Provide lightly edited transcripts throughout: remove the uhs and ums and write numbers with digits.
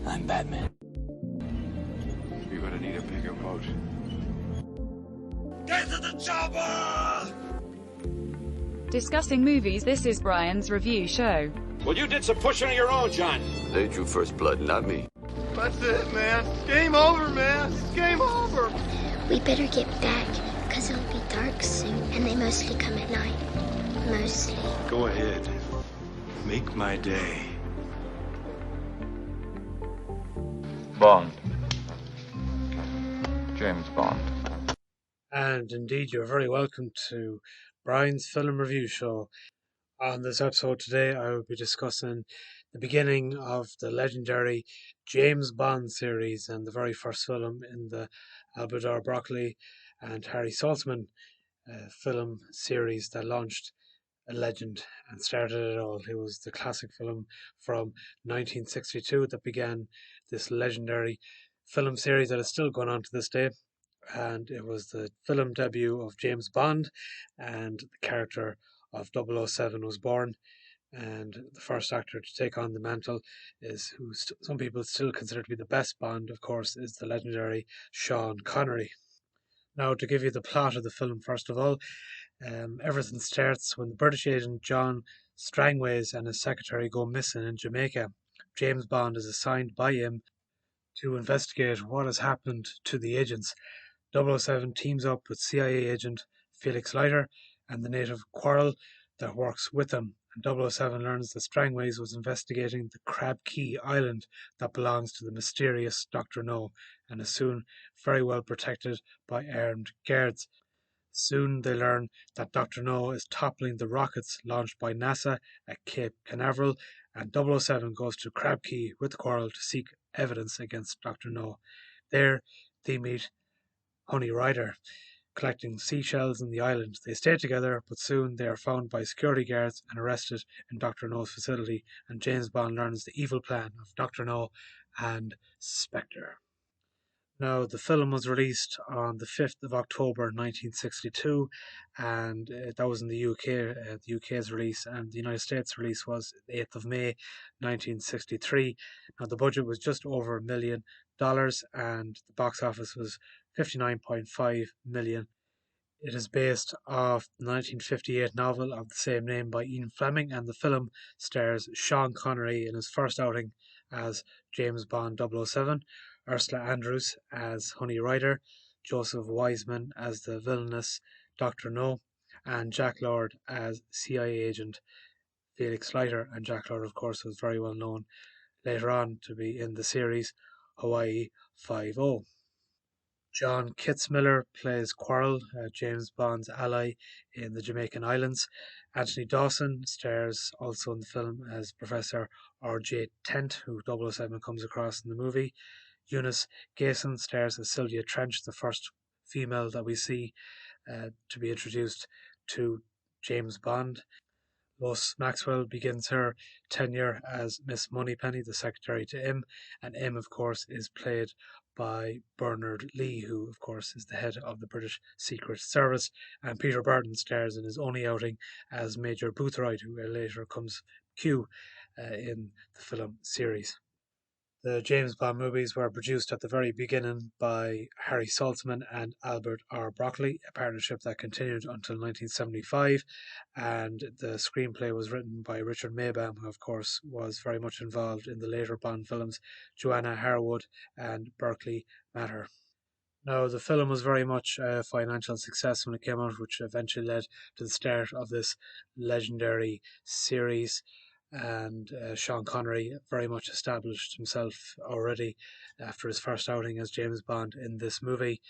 I'm Batman. You're gonna need a bigger boat. Get to the chopper! Discussing movies, this is Brian's review show. Well, you did some pushing of your own, John. They drew first blood, not me. That's it, man. Game over, man. It's game over. We better get back, because it'll be dark soon, and they mostly come at night. Mostly. Go ahead. Make my day. Bond. James Bond. And indeed, you're very welcome to Brian's Film Review Show. On this episode today, I will be discussing the beginning of the legendary James Bond series and the very first film in the Albert R. Berkely and Harry Saltzman film series that launched a legend and started it all. It was the classic film from 1962 that began this legendary film series that is still going on to this day. And it was the film debut of James Bond, and the character of 007 was born. And the first actor to take on the mantle is who some people still consider to be the best Bond, of course, is the legendary Sean Connery. Now, to give you the plot of the film, first of all, everything starts when the British agent John Strangways and his secretary go missing in Jamaica. James Bond is assigned by him to investigate what has happened to the agents. 007 teams up with CIA agent Felix Leiter and the native Quarrel that works with them. And 007 learns that Strangways was investigating the Crab Key Island that belongs to the mysterious Dr. No and is soon very well protected by armed guards. Soon they learn that Dr. No is toppling the rockets launched by NASA at Cape Canaveral, and 007 goes to Crab Key with Quarrel to seek evidence against Dr. No. There they meet Honey Ryder, collecting seashells in the island. They stay together, but soon they are found by security guards and arrested in Dr. No's facility, and James Bond learns the evil plan of Dr. No and Spectre. Now, the film was released on the 5th of October 1962, and that was in the UK, the UK's release, and the United States release was the 8th of May 1963. Now, the budget was just over $1 million, and the box office was 59.5 million. It is based off the 1958 novel of the same name by Ian Fleming, and the film stars Sean Connery in his first outing as James Bond 007, Ursula Andress as Honey Ryder, Joseph Wiseman as the villainous Dr. No, and Jack Lord as CIA agent Felix Leiter. And Jack Lord, of course, was very well known later on to be in the series Hawaii Five-0. John Kitzmiller plays Quarrel, James Bond's ally in the Jamaican Islands. Anthony Dawson stars also in the film as Professor R.J. Tent, who 007 comes across in the movie. Eunice Gayson stars as Sylvia Trench, the first female that we see to be introduced to James Bond. Lois Maxwell begins her tenure as Miss Moneypenny, the secretary to M, and M, of course, is played by Bernard Lee, who, of course, is the head of the British Secret Service, and Peter Burton stars in his only outing as Major Boothroyd, who later comes Q in the film series. The James Bond movies were produced at the very beginning by Harry Saltzman and Albert R. Berkely, a partnership that continued until 1975, and the screenplay was written by Richard Maibaum, who of course was very much involved in the later Bond films, Johanna Harwood and Berkely Mather. Now, the film was very much a financial success when it came out, which eventually led to the start of this legendary series. And Sean Connery very much established himself already after his first outing as James Bond in this movie.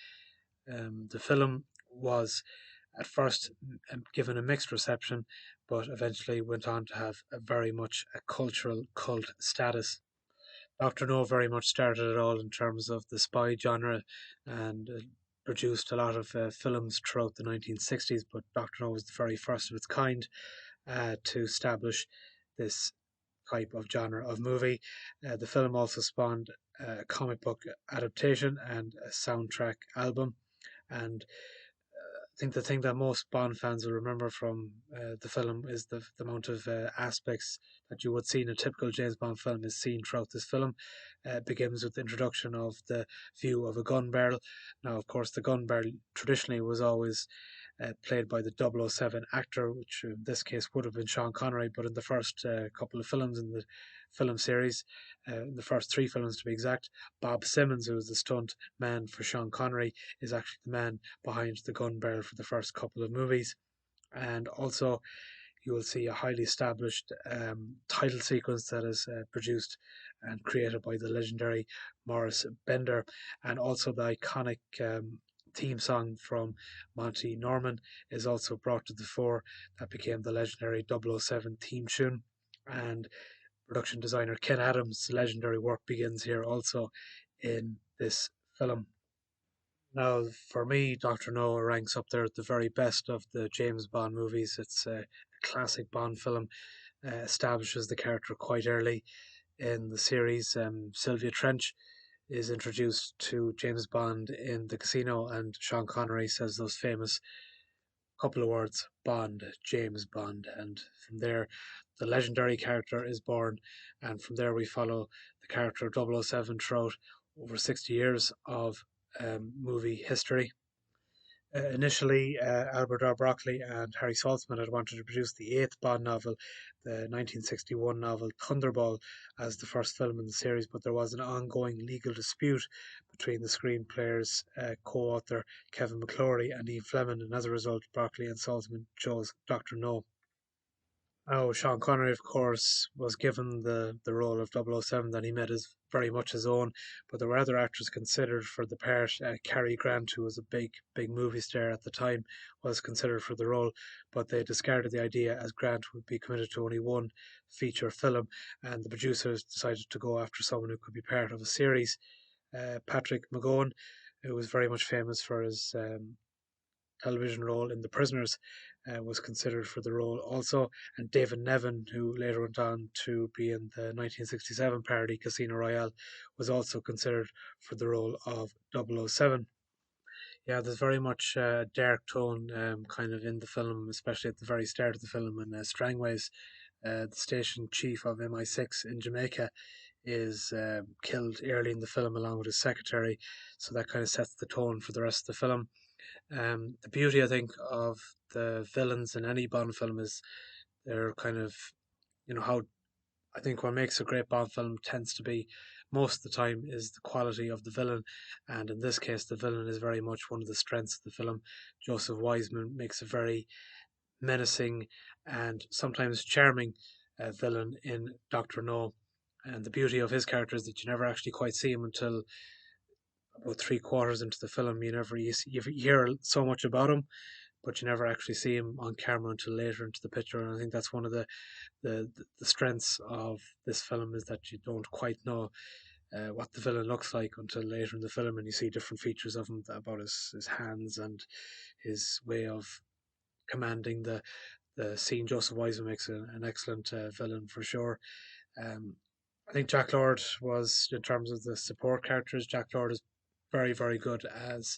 The film was at first given a mixed reception, but eventually went on to have very much a cultural cult status. Dr. No very much started it all in terms of the spy genre, and produced a lot of films throughout the 1960s, but Dr. No was the very first of its kind to establish this type of genre of movie. The film also spawned a comic book adaptation and a soundtrack album. And I think the thing that most Bond fans will remember from the film is the amount of aspects that you would see in a typical James Bond film is seen throughout this film. It begins with the introduction of the view of a gun barrel. Now, of course, the gun barrel traditionally was always played by the 007 actor, which in this case would have been Sean Connery, but in the first couple of films in the film series, in the first 3 films to be exact, Bob Simmons, who was the stunt man for Sean Connery, is actually the man behind the gun barrel for the first couple of movies. And also, you will see a highly established title sequence that is produced and created by the legendary Maurice Bender, and also the iconic theme song from Monty Norman is also brought to the fore. That became the legendary 007 theme tune, and production designer Ken Adams' legendary work begins here also in this film. Now, for me, Dr. No ranks up there at the very best of the James Bond movies. It's a classic Bond film, establishes the character quite early in the series. Sylvia Trench is introduced to James Bond in the casino, and Sean Connery says those famous couple of words, Bond, James Bond, and from there the legendary character is born, and from there we follow the character of 007 throughout over 60 years of movie history. Initially, Albert R. Broccoli and Harry Saltzman had wanted to produce the 8th Bond novel, the 1961 novel Thunderball, as the first film in the series, but there was an ongoing legal dispute between the screenplayers' co-author Kevin McClory and Ian Fleming, and as a result, Broccoli and Saltzman chose Dr. No. Oh, Sean Connery, of course, was given the role of 007 that he made as very much his own, but there were other actors considered for the part. Cary Grant, who was a big movie star at the time, was considered for the role, but they discarded the idea as Grant would be committed to only one feature film, and the producers decided to go after someone who could be part of a series. Patrick McGowan, who was very much famous for his television role in The Prisoners, was considered for the role also, and David Nevin, who later went on to be in the 1967 parody Casino Royale, was also considered for the role of 007. Yeah, there's very much dark tone kind of in the film, especially at the very start of the film when Strangways, the station chief of MI6 in Jamaica, is killed early in the film along with his secretary, so that kind of sets the tone for the rest of the film. The beauty, I think, of the villains in any Bond film is they're kind of, how I think what makes a great Bond film tends to be, most of the time, is the quality of the villain, and in this case, the villain is very much one of the strengths of the film. Joseph Wiseman makes a very menacing and sometimes charming villain in Dr. No, and the beauty of his character is that you never actually quite see him until about 3/4 into the film. You hear so much about him, but you never actually see him on camera until later into the picture. And I think that's one of the strengths of this film, is that you don't quite know what the villain looks like until later in the film, and you see different features of him, about his hands and his way of commanding the scene. Joseph Wiseman makes an excellent villain for sure. I think Jack Lord was, in terms of the support characters, Jack Lord is very, very good as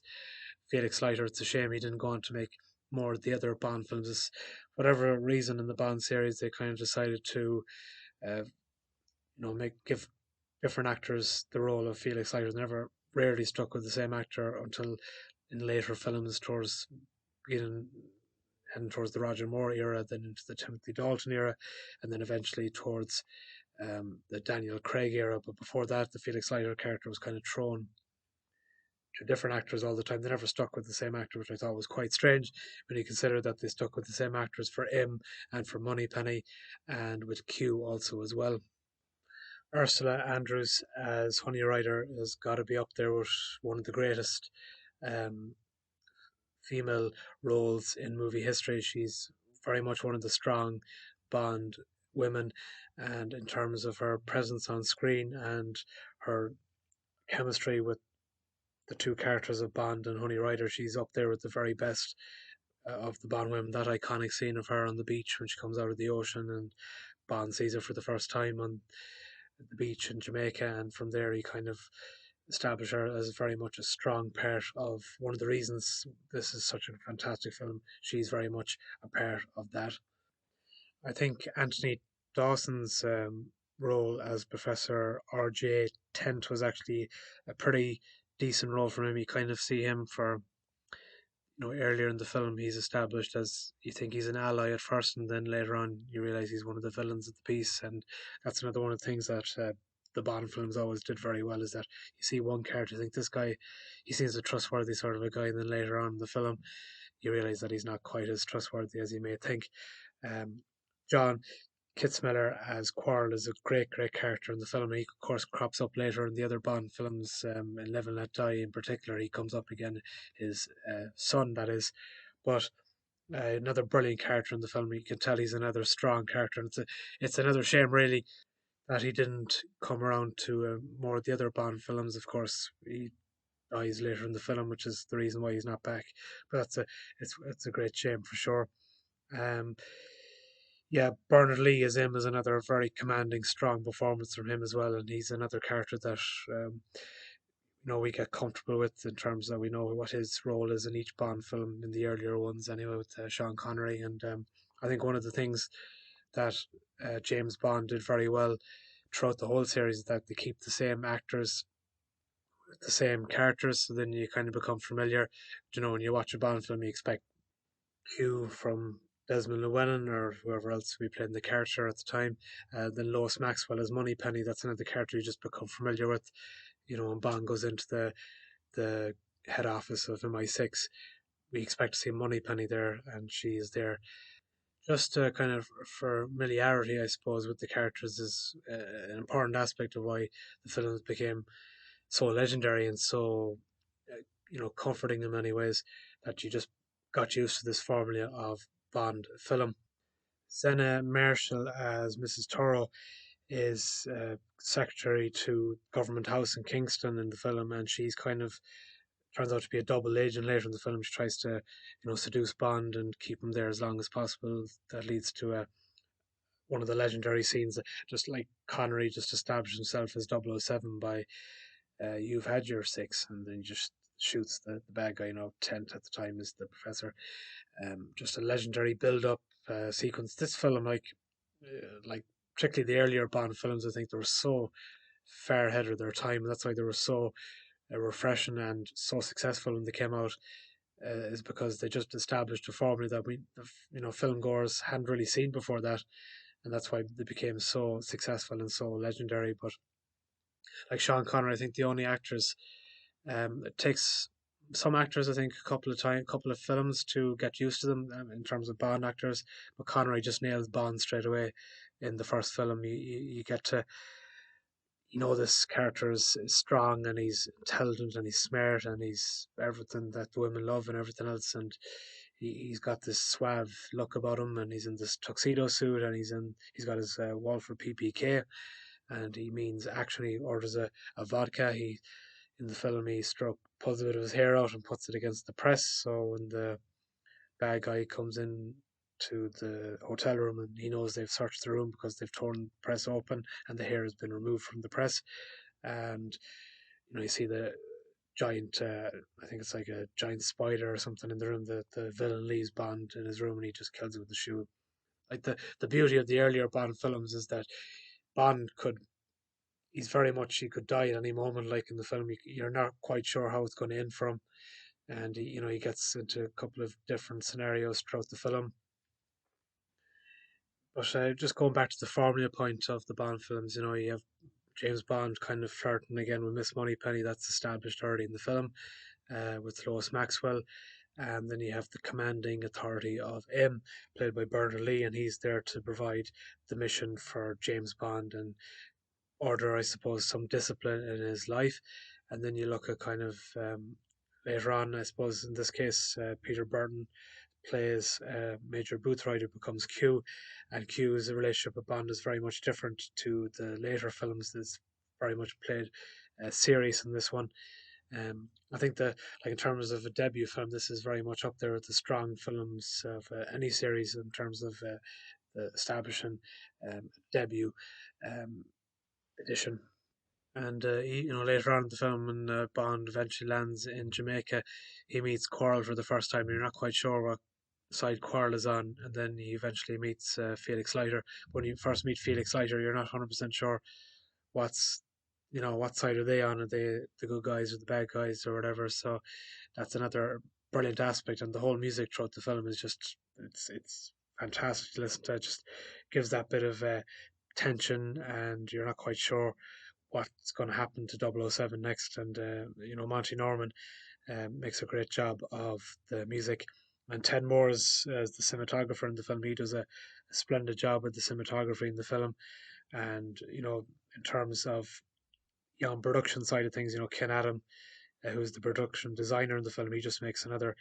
Felix Leiter. It's a shame he didn't go on to make more of the other Bond films. Whatever reason in the Bond series, they kind of decided to, give different actors the role of Felix Leiter. They never rarely stuck with the same actor until in later films, towards beginning heading towards the Roger Moore era, then into the Timothy Dalton era, and then eventually towards the Daniel Craig era. But before that, the Felix Leiter character was kind of thrown to different actors all the time. They never stuck with the same actor, which I thought was quite strange when you consider that they stuck with the same actors for M and for Moneypenny, and with Q also as well. Ursula Andress as Honey Rider has got to be up there with one of the greatest female roles in movie history. She's very much one of the strong Bond women, and in terms of her presence on screen and her chemistry with the two characters of Bond and Honey Rider, she's up there with the very best of the Bond women. That iconic scene of her on the beach when she comes out of the ocean and Bond sees her for the first time on the beach in Jamaica, and from there he kind of established her as very much a strong part of one of the reasons this is such a fantastic film. She's very much a part of that. I think Anthony Dawson's role as Professor R.J. Tent was actually a pretty decent role for him. You kind of see him for, earlier in the film, he's established as, you think he's an ally at first, and then later on you realise he's one of the villains of the piece. And that's another one of the things that the Bond films always did very well, is that you see one character, you think this guy, he seems a trustworthy sort of a guy, and then later on in the film you realise that he's not quite as trustworthy as you may think. John Kitzmiller as Quarrel is a great character in the film. He, of course, crops up later in the other Bond films, in Live and Let Die in particular. He comes up again, his son, that is. But another brilliant character in the film. You can tell he's another strong character. And it's another shame, really, that he didn't come around to more of the other Bond films. Of course, he dies later in the film, which is the reason why he's not back. But it's a great shame for sure. Yeah, Bernard Lee as him is another very commanding, strong performance from him as well, and he's another character that we get comfortable with, in terms that we know what his role is in each Bond film, in the earlier ones anyway, with Sean Connery. And I think one of the things that James Bond did very well throughout the whole series is that they keep the same actors, the same characters, so then you kind of become familiar. When you watch a Bond film, you expect Q from Desmond Llewellyn or whoever else we played in the character at the time. Then Lois Maxwell as Moneypenny, that's another character you just become familiar with. When Bond goes into the head office of MI6, we expect to see Moneypenny there, and she is there. Just kind of familiarity, I suppose, with the characters is an important aspect of why the films became so legendary and so, comforting in many ways, that you just got used to this formula of Bond film. Senna Marshall as Mrs. Toro is secretary to Government House in Kingston in the film, and she's kind of turns out to be a double agent later in the film. She tries to, seduce Bond and keep him there as long as possible. That leads to one of the legendary scenes, just like Connery just established himself as 007 by "You've had your six," and then he just shoots the bad guy. Tent at the time is the professor. Just a legendary build-up sequence. This film, like particularly the earlier Bond films, I think they were so far ahead of their time. That's why they were so refreshing and so successful when they came out. Is because they just established a formula that film goers hadn't really seen before that, and that's why they became so successful and so legendary. But like Sean Connery, I think the only actors, it takes some actors, I think, a couple of films to get used to them, in terms of Bond actors. But Connery just nails Bond straight away in the first film. You get to, this character is strong, and he's intelligent, and he's smart, and he's everything that the women love and everything else. And he's got this suave look about him, and he's in this tuxedo suit, and he's got his Walford PPK, and he means action. He orders a vodka. In the film, he pulls a bit of his hair out and puts it against the press. So when the bad guy comes in to the hotel room, and he knows they've searched the room because they've torn the press open and the hair has been removed from the press. And you see the giant, I think it's like a giant spider or something in the room. The villain leaves Bond in his room, and he just kills it with the shoe. Like the beauty of the earlier Bond films is that Bond he could die at any moment. Like in the film, you're not quite sure how it's going to end for him, and he gets into a couple of different scenarios throughout the film. But just going back to the formula point of the Bond films, you have James Bond kind of flirting again with Miss Moneypenny. That's established early in the film, with Lois Maxwell. And then you have the commanding authority of M, played by Bernard Lee, and he's there to provide the mission for James Bond and order, I suppose, some discipline in his life. And then you look at kind of later on, I suppose in this case, Peter Burton plays Major Boothroyd, who becomes Q, and Q's relationship with Bond is very much different to the later films. It's very much played serious in this one. I think in terms of a debut film, this is very much up there with the strong films of any series in terms of the establishing debut edition. And later on in the film, when Bond eventually lands in Jamaica, he meets Quarrel for the first time. You're not quite sure what side quarrel is on, and then he eventually meets Felix Leiter. When you first meet Felix Leiter, you're not 100% sure what's what side are they on? Are they the good guys or the bad guys or whatever? So that's another brilliant aspect, and the whole music throughout the film is just it's fantastic to listen to. It just gives that bit of tension, and you're not quite sure what's going to happen to 007 next. And Monty Norman makes a great job of the music. And Ted Moore as the cinematographer in the film. He does a splendid job with the cinematography in the film. And in terms of on production side of things, Ken Adam, who's the production designer in the film, he just makes another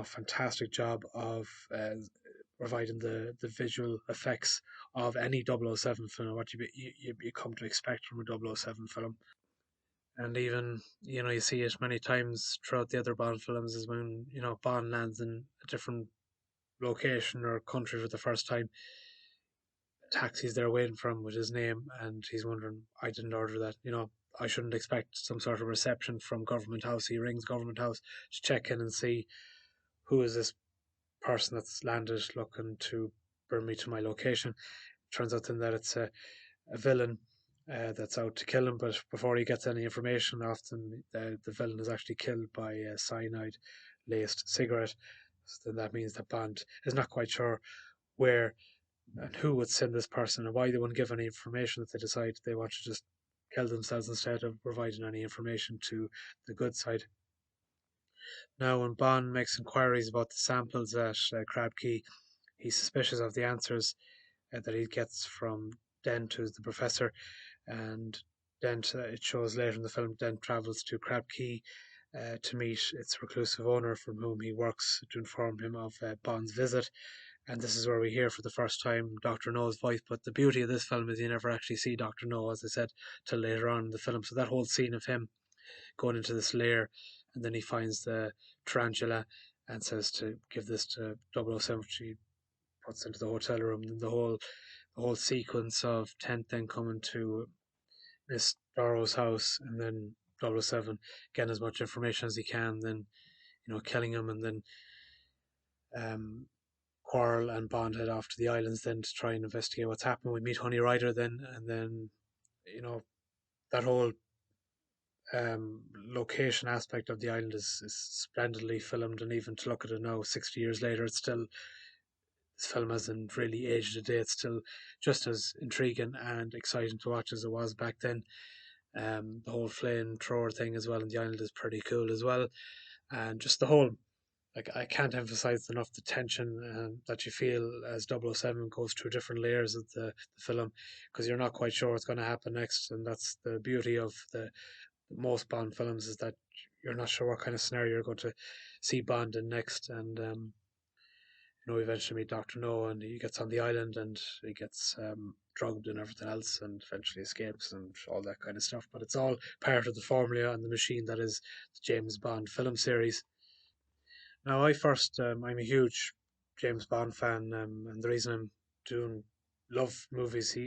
fantastic job of providing the visual effects of any 007 film, what you come to expect from a 007 film. And even you see it many times throughout the other Bond films, is when Bond lands in a different location or country for the first time, a taxi's there waiting for him with his name, and he's wondering, I didn't order that, I shouldn't expect some sort of reception from Government House. He rings Government House to check in and see who is this person that's landed looking to bring me to my location. Turns out then that it's a villain that's out to kill him, but before he gets any information, often the villain is actually killed by a cyanide laced cigarette. So then that means that Bond is not quite sure where and who would send this person and why they wouldn't give any information, that they decide they want to just kill themselves instead of providing any information to the good side. Now, when Bond makes inquiries about the samples at Crab Key, he's suspicious of the answers that he gets from Dent, who's the professor. And Dent, it shows later in the film, Dent travels to Crab Key to meet its reclusive owner, from whom he works, to inform him of Bond's visit. And this is where we hear for the first time Dr. No's voice. But the beauty of this film is you never actually see Dr. No, as I said, till later on in the film. So that whole scene of him going into this lair, and then he finds the tarantula and says to give this to 007, which he puts into the hotel room. And the whole sequence of Tent then coming to Miss Darrow's house, and then 007 getting as much information as he can, then killing him, and then Quarrel and Bond head off to the islands then to try and investigate what's happened. We meet Honey Rider then, and then that whole location aspect of the island is splendidly filmed, and even to look at it now 60 years later, it's still, this film hasn't really aged a day. It's still just as intriguing and exciting to watch as it was back then. The whole flamethrower thing as well in the island is pretty cool as well, and just the whole, I can't emphasize enough the tension that you feel as 007 goes through different layers of the film, because you're not quite sure what's going to happen next. And that's the beauty of the most Bond films, is that you're not sure what kind of scenario you're going to see Bond in next. And eventually meet Dr. No, and he gets on the island and he gets drugged and everything else, and eventually escapes and all that kind of stuff. But it's all part of the formula and the machine that is the James Bond film series. Now, I'm a huge James Bond fan, and the reason I'm doing love movies,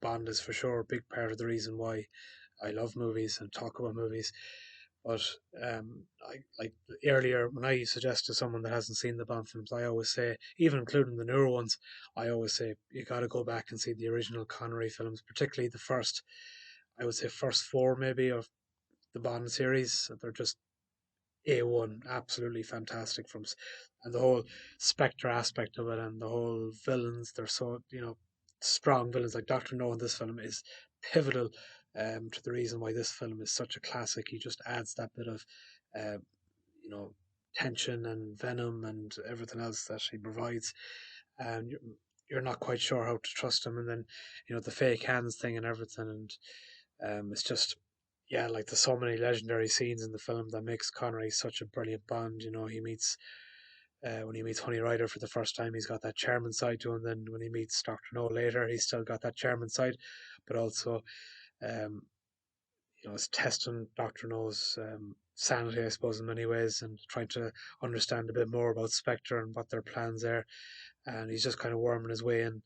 Bond is for sure a big part of the reason why I love movies and talk about movies. But like earlier, when I suggest to someone that hasn't seen the Bond films, I always say, even including the newer ones, I always say you got to go back and see the original Connery films, particularly the first, I would say first four maybe of the Bond series. They're just A1, absolutely fantastic and the whole Spectre aspect of it, and the whole villains, they're so, strong villains. Like Dr. No in this film is pivotal to the reason why this film is such a classic. He just adds that bit of, tension and venom and everything else that he provides. And you're not quite sure how to trust him. And then, the fake hands thing and everything. And it's just, yeah, like there's so many legendary scenes in the film that makes Connery such a brilliant Bond. He meets, when he meets Honey Rider for the first time, he's got that charming side to him. Then when he meets Dr. No later, he's still got that charming side, but also, it's testing Dr. No's sanity, I suppose, in many ways, and trying to understand a bit more about Spectre and what their plans are. And he's just kind of worming his way in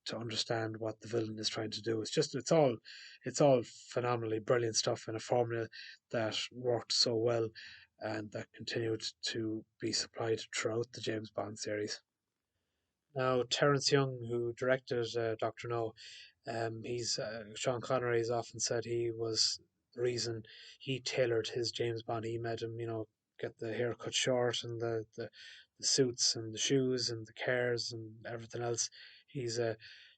to understand what the villain is trying to do. It's all phenomenally brilliant stuff, in a formula that worked so well and that continued to be supplied throughout the James Bond series. Now, Terence Young, who directed Dr. No, Sean Connery has often said he was the reason he tailored his James Bond. He made him, get the hair cut short and the suits and the shoes and the cars and everything else.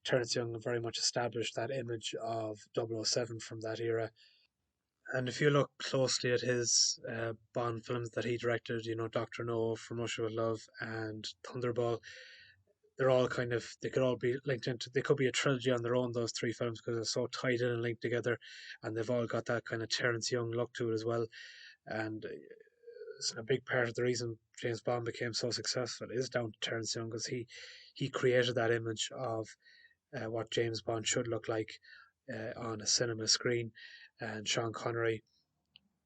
Terence Young very much established that image of 007 from that era. And if you look closely at his Bond films that he directed, Dr. No, From Russia with Love, and Thunderball, they're all they could all be linked into, they could be a trilogy on their own, those three films, because they're so tied in and linked together, and they've all got that kind of Terence Young look to it as well. And it's a big part of the reason James Bond became so successful is down to Terence Young, because he created that image of what James Bond should look like on a cinema screen, and Sean Connery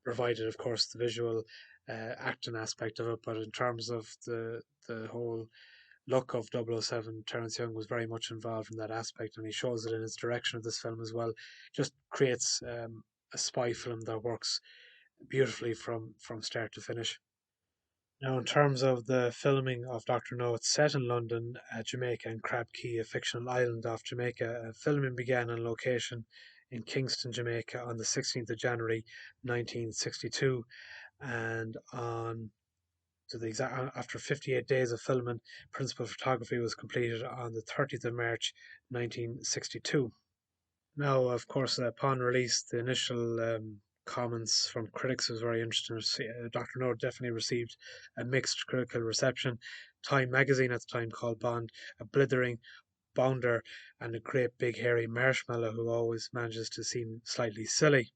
provided, of course, the visual acting aspect of it. But in terms of the whole look of 007, Terence Young was very much involved in that aspect, and he shows it in his direction of this film as well. Just creates a spy film that works beautifully from start to finish. Now, in terms of the filming of Dr. No, it's set in London, Jamaica, and Crab Key, a fictional island off Jamaica. Filming began on location in Kingston, Jamaica, on the 16th of January 1962, and after 58 days of filming, principal photography was completed on the 30th of March 1962. Now, of course, upon release, the initial comments from critics was very interesting. Dr. No definitely received a mixed critical reception. Time magazine at the time called Bond a blithering bounder and a great big hairy marshmallow who always manages to seem slightly silly.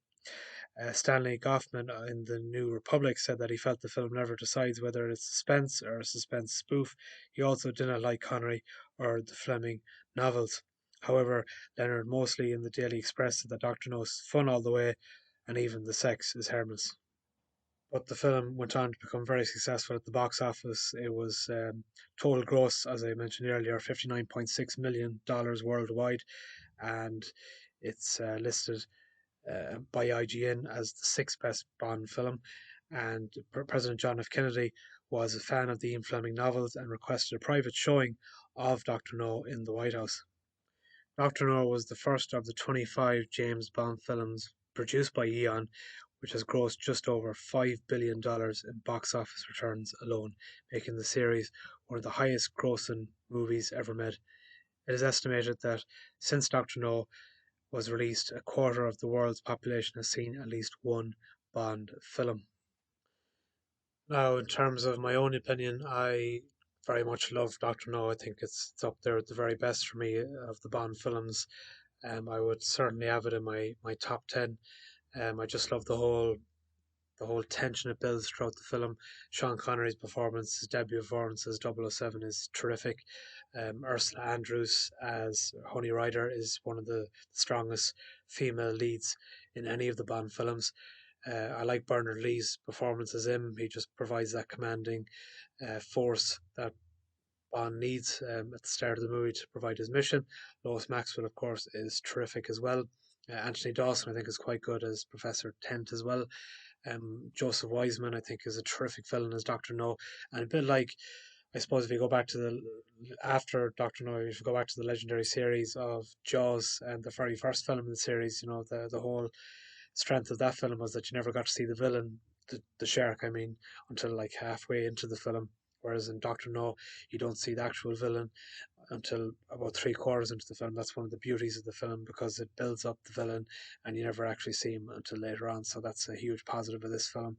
Stanley Goffman in the New Republic said that he felt the film never decides whether it's suspense or a suspense spoof. He also didn't like Connery or the Fleming novels. However, Leonard Mosley in the Daily Express said that Dr. No's fun all the way and even the sex is harmless. But the film went on to become very successful at the box office. It was total gross, as I mentioned earlier, $59.6 million worldwide, and it's listed by IGN as the sixth best Bond film. And President John F. Kennedy was a fan of the Ian Fleming novels and requested a private showing of Dr. No in the White House. Dr. No was the first of the 25 James Bond films produced by Eon, which has grossed just over $5 billion in box office returns alone, making the series one of the highest grossing movies ever made. It is estimated that since Dr. No was released, a quarter of the world's population has seen at least one Bond film. Now, in terms of my own opinion, I very much love Dr. No. I think it's up there at the very best for me of the Bond films. I would certainly have it in my top 10. I just love the whole tension it builds throughout the film. Sean Connery's performance, his debut performance as 007, is terrific. Ursula Andress as Honey Rider is one of the strongest female leads in any of the Bond films. I like Bernard Lee's performance as him. He just provides that commanding force that Bond needs at the start of the movie to provide his mission. Lois Maxwell, of course, is terrific as well. Anthony Dawson, I think, is quite good as Professor Tent as well. Joseph Wiseman, I think, is a terrific villain as Dr. No, and a bit like, I suppose, if you go back to after Dr. No, if you go back to the legendary series of Jaws and the very first film in the series, the whole strength of that film was that you never got to see the villain, the shark, I mean, until like halfway into the film. Whereas in Dr. No, you don't see the actual villain until about 3/4 into the film. That's one of the beauties of the film, because it builds up the villain and you never actually see him until later on. So that's a huge positive of this film.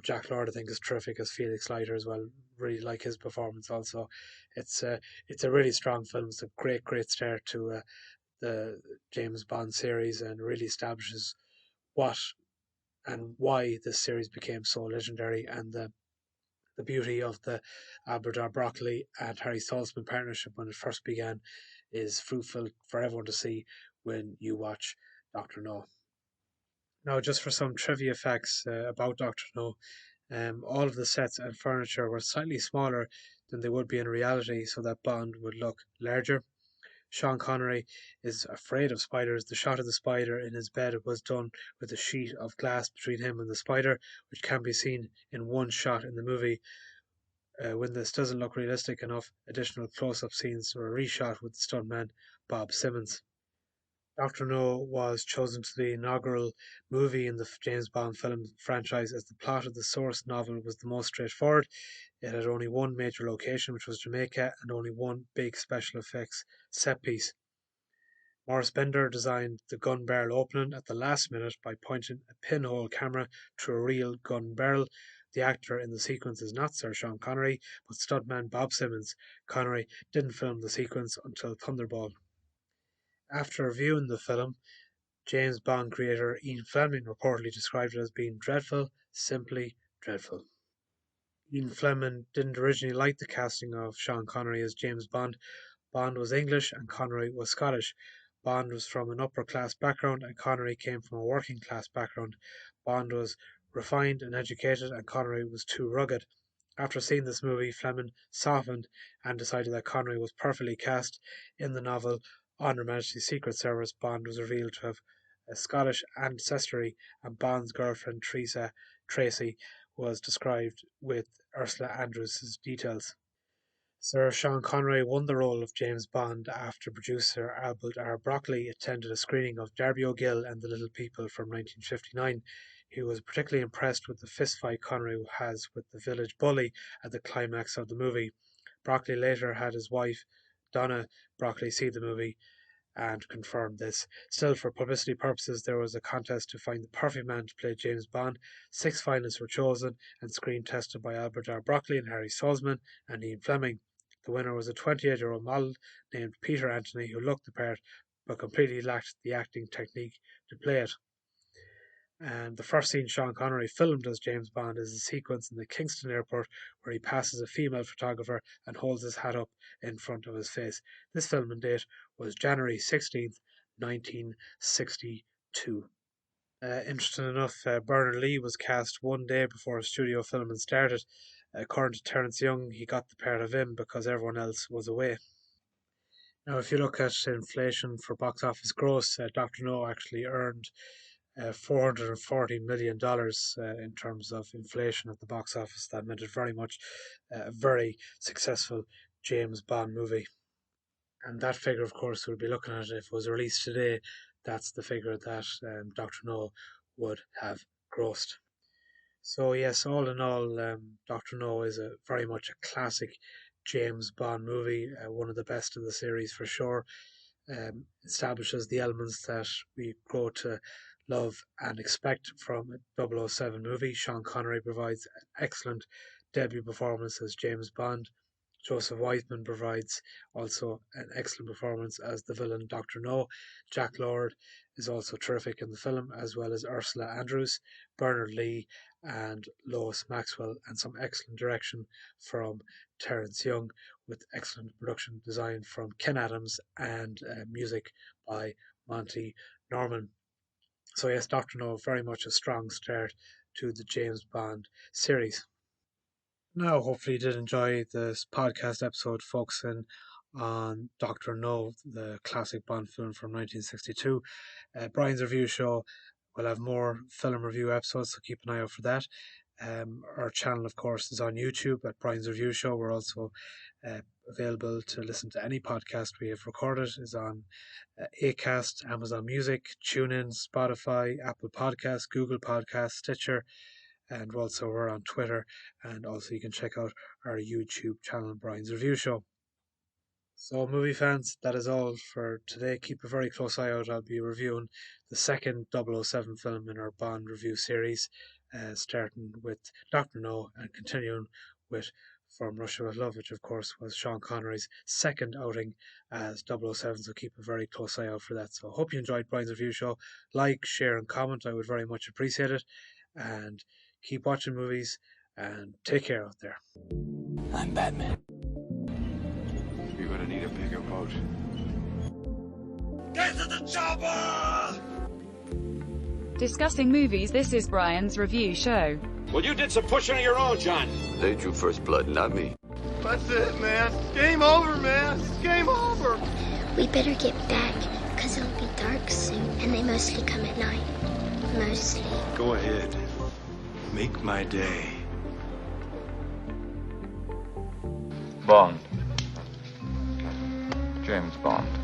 Jack Lord, I think, is terrific as Felix Leiter as well. Really like his performance also. It's a really strong film. It's a great start to the James Bond series, and really establishes what and why this series became so legendary, and the beauty of the Albert R. Berkely and Harry Saltzman partnership when it first began is fruitful for everyone to see when you watch Dr. No. Now, just for some trivia facts about Dr. No, all of the sets and furniture were slightly smaller than they would be in reality, so that Bond would look larger. Sean Connery is afraid of spiders. The shot of the spider in his bed was done with a sheet of glass between him and the spider, which can be seen in one shot in the movie. When this doesn't look realistic enough, additional close-up scenes were reshot with the stuntman Bob Simmons. Dr. No was chosen to the inaugural movie in the James Bond film franchise as the plot of the source novel was the most straightforward. It had only one major location, which was Jamaica, and only one big special effects set piece. Morris Bender designed the gun barrel opening at the last minute by pointing a pinhole camera to a real gun barrel. The actor in the sequence is not Sir Sean Connery, but stuntman Bob Simmons. Connery didn't film the sequence until Thunderball. After reviewing the film, James Bond creator Ian Fleming reportedly described it as being dreadful, simply dreadful. Ian Fleming didn't originally like the casting of Sean Connery as James Bond. Bond was English and Connery was Scottish. Bond was from an upper-class background and Connery came from a working-class background. Bond was refined and educated and Connery was too rugged. After seeing this movie, Fleming softened and decided that Connery was perfectly cast. In the novel On Her Majesty's Secret Service, Bond was revealed to have a Scottish ancestry, and Bond's girlfriend Tracy was described with Ursula Andress' details. Sir Sean Connery won the role of James Bond after producer Albert R. Berkely attended a screening of Darby O'Gill and the Little People from 1959. He was particularly impressed with the fistfight Connery has with the village bully at the climax of the movie. Berkely later had his wife, Donna Berkely, see the movie and confirmed this. Still, for publicity purposes, there was a contest to find the perfect man to play James Bond. 6 finalists were chosen and screen tested by Albert R. Berkely and Harry Saltzman and Ian Fleming. The winner was a 28-year-old model named Peter Anthony who looked the part but completely lacked the acting technique to play it. And the first scene Sean Connery filmed as James Bond is a sequence in the Kingston airport where he passes a female photographer and holds his hat up in front of his face. This filming date was January 16th, 1962. Interesting enough, Bernard Lee was cast one day before studio filming started. According to Terence Young, he got the part of him because everyone else was away. Now, if you look at inflation for box office gross, Dr. No actually earned $440 million in terms of inflation at the box office. That meant it very much a very successful James Bond movie. And that figure, of course, we'll be looking at if it was released today. That's the figure that Dr. No would have grossed. So yes, all in all, Dr. No is very much a classic James Bond movie, one of the best in the series for sure. Establishes the elements that we grow to love and expect from a 007 movie. Sean Connery provides an excellent debut performance as James Bond. Joseph Wiseman provides also an excellent performance as the villain Dr. No. Jack Lord is also terrific in the film, as well as Ursula Andress, Bernard Lee and Lois Maxwell, and some excellent direction from Terence Young with excellent production design from Ken Adams and music by Monty Norman. So yes, Dr. No, very much a strong start to the James Bond series. Now, hopefully you did enjoy this podcast episode focusing on Dr. No, the classic Bond film from 1962. Brian's Review Show will have more film review episodes, so keep an eye out for that. Our channel, of course, is on YouTube at Brian's Review Show. We're also available to listen to any podcast we have recorded. Is on Acast, Amazon Music, TuneIn, Spotify, Apple Podcasts, Google Podcasts, Stitcher, and also we're on Twitter, and also you can check out our YouTube channel, Brian's Review Show. So movie fans, that is all for today. Keep a very close eye out. I'll be reviewing the second 007 film in our Bond review series, starting with Dr. No and continuing with From Russia With Love, which of course was Sean Connery's second outing as 007, so keep a very close eye out for that. So I hope you enjoyed Brian's Review Show. Like, share and comment, I would very much appreciate it. And keep watching movies and take care out there. I'm Batman. You're gonna need a bigger boat. Get to the chopper! Discussing movies, this is Brian's Review Show. Well, you did some pushing of your own, John. They drew first blood, not me. That's it, man. Game over, man. Game over. We better get back, because it'll be dark soon, and they mostly come at night. Mostly. Go ahead. Make my day. Bond. James Bond.